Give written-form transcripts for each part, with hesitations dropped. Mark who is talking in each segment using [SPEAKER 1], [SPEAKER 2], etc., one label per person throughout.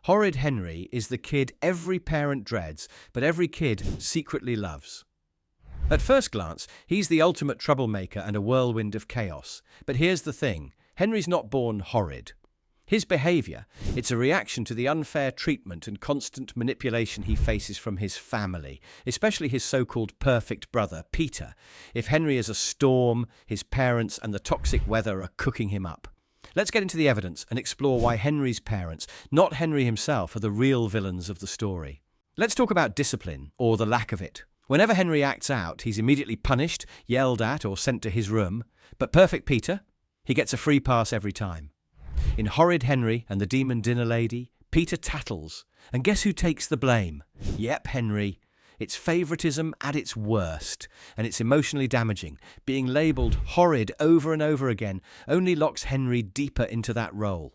[SPEAKER 1] Horrid Henry is the kid every parent dreads, but every kid secretly loves. At first glance, he's the ultimate troublemaker and a whirlwind of chaos. But here's the thing, Henry's not born horrid. His behaviour, it's a reaction to the unfair treatment and constant manipulation he faces from his family, especially his so-called perfect brother, Peter. If Henry is a storm, his parents and the toxic weather are cooking him up. Let's get into the evidence and explore why Henry's parents, not Henry himself, are the real villains of the story. Let's talk about discipline, or the lack of it. Whenever Henry acts out, he's immediately punished, yelled at, or sent to his room. But perfect Peter? He gets a free pass every time. In Horrid Henry and the Demon Dinner Lady, Peter tattles. And guess who takes the blame? Yep, Henry. It's favoritism at its worst, and it's emotionally damaging. Being labelled horrid over and over again only locks Henry deeper into that role.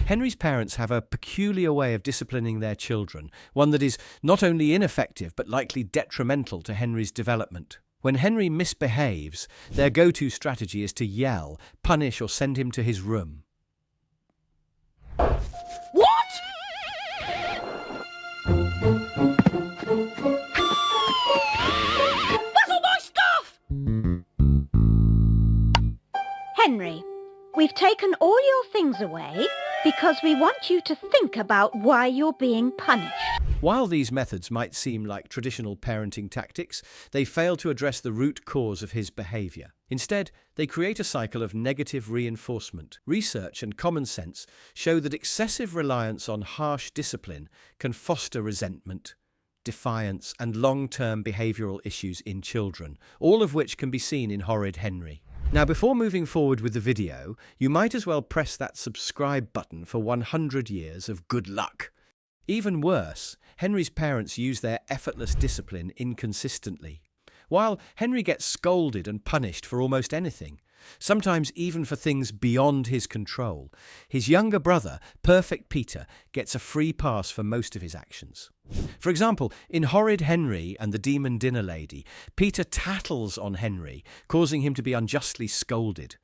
[SPEAKER 1] Henry's parents have a peculiar way of disciplining their children, one that is not only ineffective but likely detrimental to Henry's development. When Henry misbehaves, their go-to strategy is to yell, punish or send him to his room.
[SPEAKER 2] What?
[SPEAKER 3] Henry, we've taken all your things away because we want you to think about why you're being punished.
[SPEAKER 1] While these methods might seem like traditional parenting tactics, they fail to address the root cause of his behaviour. Instead, they create a cycle of negative reinforcement. Research and common sense show that excessive reliance on harsh discipline can foster resentment, defiance, and long-term behavioural issues in children, all of which can be seen in Horrid Henry. Now, before moving forward with the video, you might as well press that subscribe button for 100 years of good luck. Even worse, Henry's parents use their effortless discipline inconsistently. While Henry gets scolded and punished for almost anything, sometimes even for things beyond his control, his younger brother, Perfect Peter, gets a free pass for most of his actions. For example, in Horrid Henry and the Demon Dinner Lady, Peter tattles on Henry, causing him to be unjustly scolded.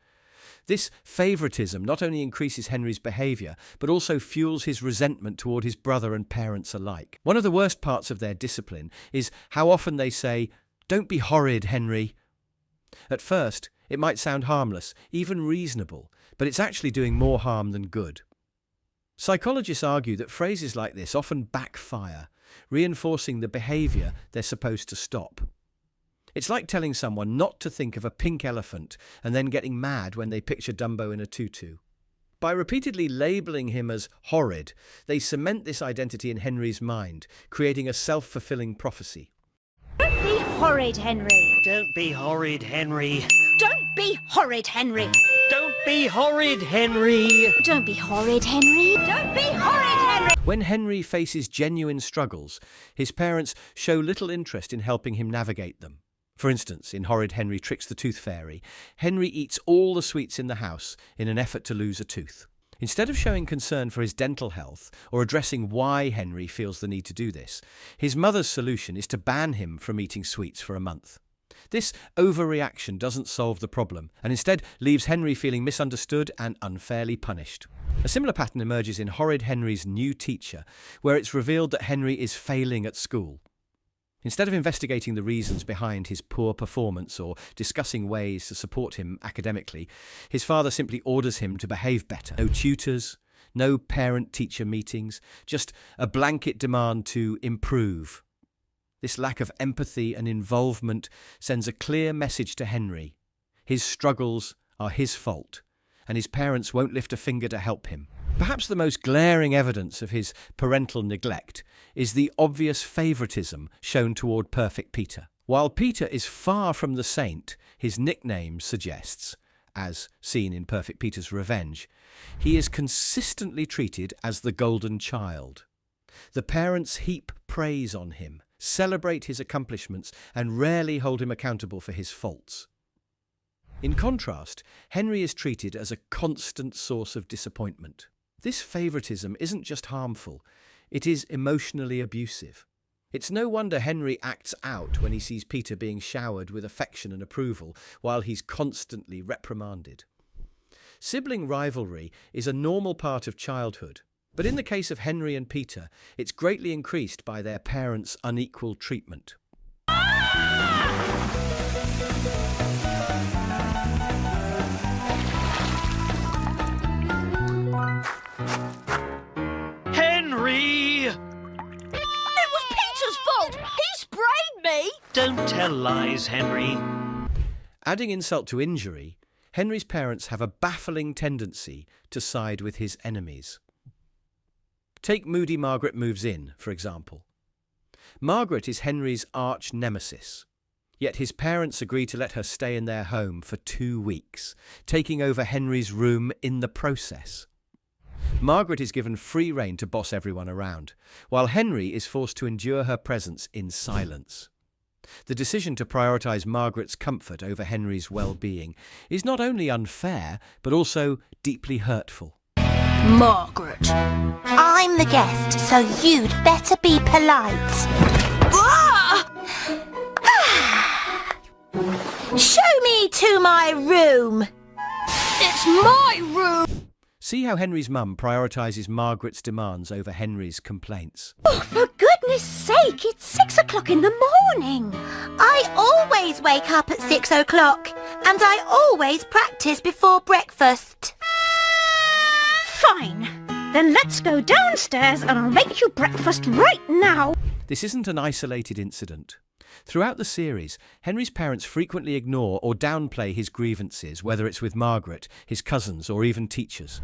[SPEAKER 1] This favoritism not only increases Henry's behaviour, but also fuels his resentment toward his brother and parents alike. One of the worst parts of their discipline is how often they say, "Don't be horrid, Henry." At first, it might sound harmless, even reasonable, but it's actually doing more harm than good. Psychologists argue that phrases like this often backfire, reinforcing the behaviour they're supposed to stop. It's like telling someone not to think of a pink elephant and then getting mad when they picture Dumbo in a tutu. By repeatedly labelling him as horrid, they cement this identity in Henry's mind, creating a self-fulfilling prophecy.
[SPEAKER 3] Don't be horrid, Henry.
[SPEAKER 2] Don't be horrid, Henry.
[SPEAKER 3] Don't be horrid, Henry.
[SPEAKER 2] Don't be horrid, Henry.
[SPEAKER 3] Don't be horrid, Henry. Don't be horrid, Henry.
[SPEAKER 1] When Henry faces genuine struggles, his parents show little interest in helping him navigate them. For instance, in Horrid Henry Tricks the Tooth Fairy, Henry eats all the sweets in the house in an effort to lose a tooth. Instead of showing concern for his dental health or addressing why Henry feels the need to do this, his mother's solution is to ban him from eating sweets for a month. This overreaction doesn't solve the problem, and instead leaves Henry feeling misunderstood and unfairly punished. A similar pattern emerges in Horrid Henry's New Teacher, where it's revealed that Henry is failing at school. Instead of investigating the reasons behind his poor performance or discussing ways to support him academically, his father simply orders him to behave better. No tutors, no parent-teacher meetings, just a blanket demand to improve. This lack of empathy and involvement sends a clear message to Henry. His struggles are his fault, and his parents won't lift a finger to help him. Perhaps the most glaring evidence of his parental neglect is the obvious favoritism shown toward Perfect Peter. While Peter is far from the saint his nickname suggests, as seen in Perfect Peter's Revenge, he is consistently treated as the golden child. The parents heap praise on him, celebrate his accomplishments, and rarely hold him accountable for his faults. In contrast, Henry is treated as a constant source of disappointment. This favoritism isn't just harmful, it is emotionally abusive. It's no wonder Henry acts out when he sees Peter being showered with affection and approval while he's constantly reprimanded. Sibling rivalry is a normal part of childhood, But in the case of Henry and Peter, it's greatly increased by their parents' unequal treatment.
[SPEAKER 2] Henry!
[SPEAKER 4] It was Peter's fault! He sprayed me!
[SPEAKER 2] Don't tell lies, Henry.
[SPEAKER 1] Adding insult to injury, Henry's parents have a baffling tendency to side with his enemies. Take Moody Margaret Moves In, for example. Margaret is Henry's arch nemesis, yet his parents agree to let her stay in their home for 2 weeks, taking over Henry's room in the process. Margaret is given free rein to boss everyone around, while Henry is forced to endure her presence in silence. The decision to prioritise Margaret's comfort over Henry's well-being is not only unfair, but also deeply hurtful.
[SPEAKER 4] Margaret, I'm the guest, so you'd better be polite. Show me to my room. It's my room.
[SPEAKER 1] See how Henry's mum prioritises Margaret's demands over Henry's complaints.
[SPEAKER 3] Oh, for goodness sake, it's 6 o'clock in the morning.
[SPEAKER 4] I always wake up at 6 o'clock, and I always practice before breakfast.
[SPEAKER 3] Fine. Then let's go downstairs and I'll make you breakfast right now.
[SPEAKER 1] This isn't an isolated incident. Throughout the series, Henry's parents frequently ignore or downplay his grievances, whether it's with Margaret, his cousins, or even teachers.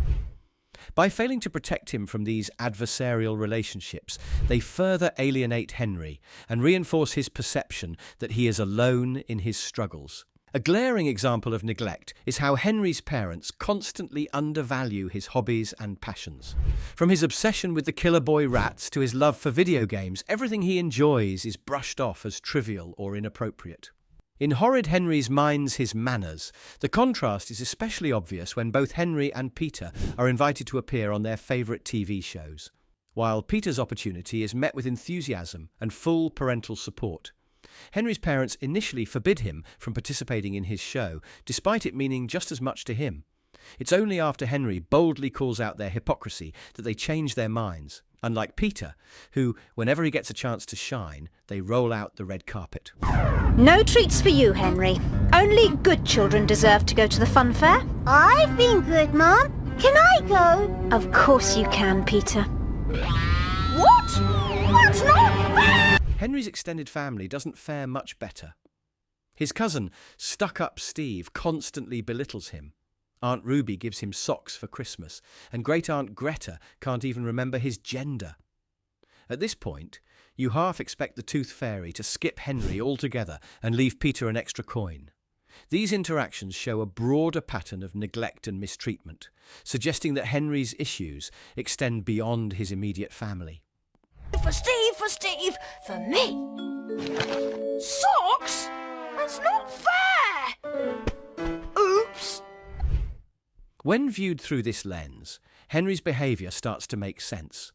[SPEAKER 1] By failing to protect him from these adversarial relationships, they further alienate Henry and reinforce his perception that he is alone in his struggles. A glaring example of neglect is how Henry's parents constantly undervalue his hobbies and passions. From his obsession with the killer boy rats to his love for video games, everything he enjoys is brushed off as trivial or inappropriate. In Horrid Henry's Minds His Manners, the contrast is especially obvious when both Henry and Peter are invited to appear on their favourite TV shows. While Peter's opportunity is met with enthusiasm and full parental support, Henry's parents initially forbid him from participating in his show, despite it meaning just as much to him. It's only after Henry boldly calls out their hypocrisy that they change their minds, unlike Peter, who, whenever he gets a chance to shine, they roll out the red carpet.
[SPEAKER 3] No treats for you, Henry. Only good children deserve to go to the fun fair.
[SPEAKER 4] I've been good, Mum. Can I go?
[SPEAKER 3] Of course you can, Peter.
[SPEAKER 4] What? That's not fair!
[SPEAKER 1] Henry's extended family doesn't fare much better. His cousin, stuck-up Steve, constantly belittles him. Aunt Ruby gives him socks for Christmas, and Great-Aunt Greta can't even remember his gender. At this point, you half expect the Tooth Fairy to skip Henry altogether and leave Peter an extra coin. These interactions show a broader pattern of neglect and mistreatment, suggesting that Henry's issues extend beyond his immediate family.
[SPEAKER 4] For Steve, for me. Socks? That's not fair! Oops!
[SPEAKER 1] When viewed through this lens, Henry's behaviour starts to make sense.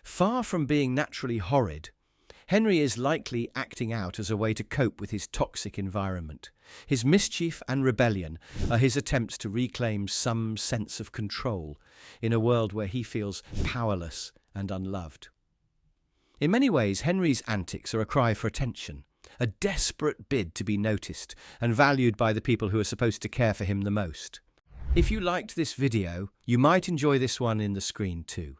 [SPEAKER 1] Far from being naturally horrid, Henry is likely acting out as a way to cope with his toxic environment. His mischief and rebellion are his attempts to reclaim some sense of control in a world where he feels powerless and unloved. In many ways, Henry's antics are a cry for attention, a desperate bid to be noticed and valued by the people who are supposed to care for him the most. If you liked this video, you might enjoy this one in the screen too.